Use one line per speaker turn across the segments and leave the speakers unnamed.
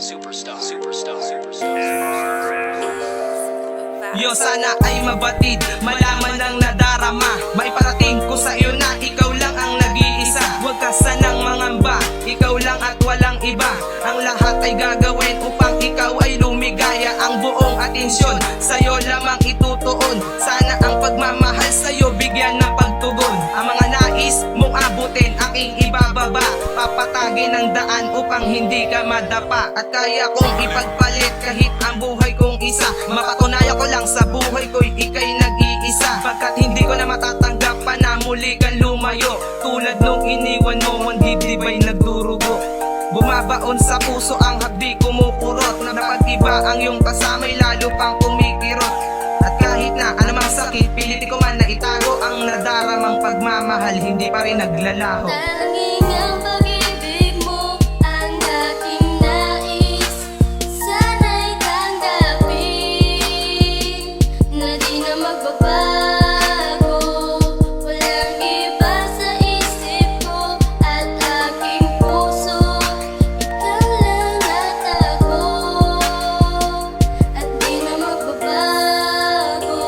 Superstar.
Yo, sana ay mabatid, malaman ang nadarama. Maiparating ko sa iyo na ikaw lang ang nag-iisa. Huwag ka sanang mangamba, ikaw lang at walang iba. Ang lahat ay gagawin upang ikaw ay lumigaya. Ang buong atensyon sa'yo lamang itutuon. Sana ang pagmamahal sa'yo bigyan ng pagtugon. Ang mga nais mong abutin aking ibababa. Papatagin ang daan upang hindi ka madapa. At kaya kong ipagpalit kahit ang buhay kong isa. Mapatunayan ko lang sa buhay ko'y ika'y nag-iisa. Pagkat hindi ko na matatanggap pa na muli kang lumayo. Tulad nung iniwan mo, ang dibdib ay nagdurugo. Bumabaon sa puso ang hapdi kumupurot. Na pag-iba ang iyong kasamay lalo pang kumikirot. At kahit na anumang sakit, pilitin ko man na itago. Ang nadaramang pagmamahal hindi pa rin naglalaho.
Tanging ang pag-ibig mo ang aking nais. Sana'y tanggapin na di na magbabago. Walang iba sa isip ko at aking puso. Ikaw lang at ako at di na magbabago.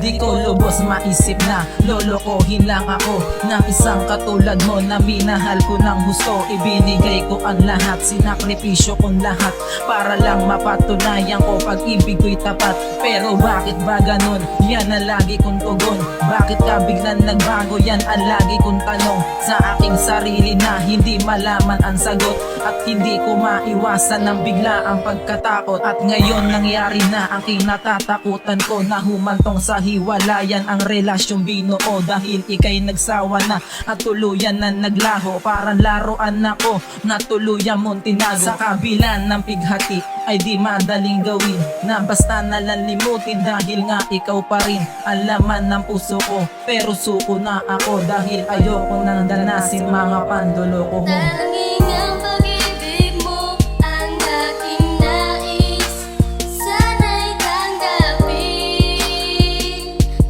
Di ko lubos maisip na lolokohin lang ako ng isang katulad mo na minahal ko ng gusto. Ibinigay ko ang lahat, sinakripisyo kong lahat para lang mapatunayan ko pag-ibig ko'y tapat. Pero bakit ba ganun? Yan ang lagi kong tugon. Bakit ka biglang nagbago? Yan ang lagi kong tanong sa aking sarili na hindi malaman ang sagot. At hindi ko maiwasan ng bigla ang pagkatakot. At ngayon nangyari na ang kinatatakutan ko na humantong sa hiwalayan ang relasyong binuo. Dahil ika'y nagsawa na at tuluyan na naglaho. Parang laruan ako na tuluyan mong tinago. Sa kabila ng pighati ay di madaling gawin na basta nalang limutin. Dahil nga ikaw pa rin ang laman ng puso ko. Pero suko na ako dahil ayoko nang danasin mga panduloko mo.
Tanging ang pag-ibig mo ang aking nais. Sana'y tanggapin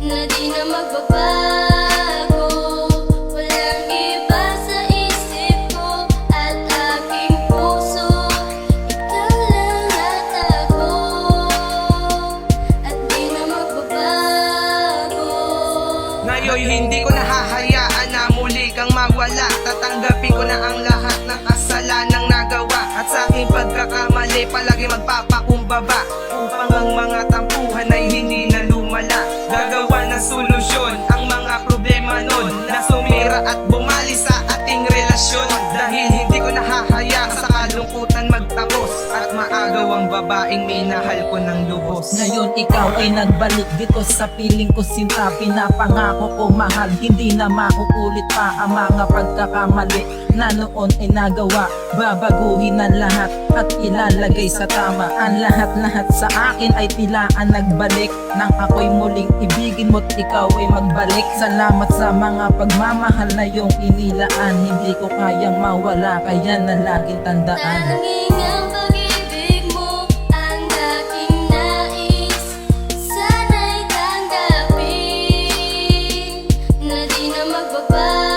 na di na magbabago. Walang iba sa isip ko at aking puso. Ikaw lang at ako at di na magbabago.
Ngayon hindi ko nahahayaan na muli kang mawala. Tatanggapin ko na ang lahat ng kasalanang nagawa. At sa aking pagkakamali palagi magpapakumbaba. Upang ang mga tampuhan ay hindi na lumala. Gagawa ng solusyon ang mga problema nun na sumira at bumali sa ating relasyon. Dahil hindi ko nahahayaan sa kalungkutan magtapos. At maagaw ang babaeng minahal ko ng lubos.
Ngayon ikaw ay nagbalik dito sa piling ko sinta. Pinapangako ko mahal, hindi na makukulit pa ang mga pagkakamali na noon ay nagawa. Babaguhin ang lahat at ilalagay sa tama. Ang lahat-lahat sa akin ay tila ang nagbalik. Nang ako'y muling ibigin mo't ikaw ay magbalik. Salamat sa mga pagmamahal na iyong inilaan. Hindi ko kayang mawala, kaya na laging tandaan.
Tanging ang pag-ibig mo ang aking nais. Sana'y tanggapin na di na magbabago.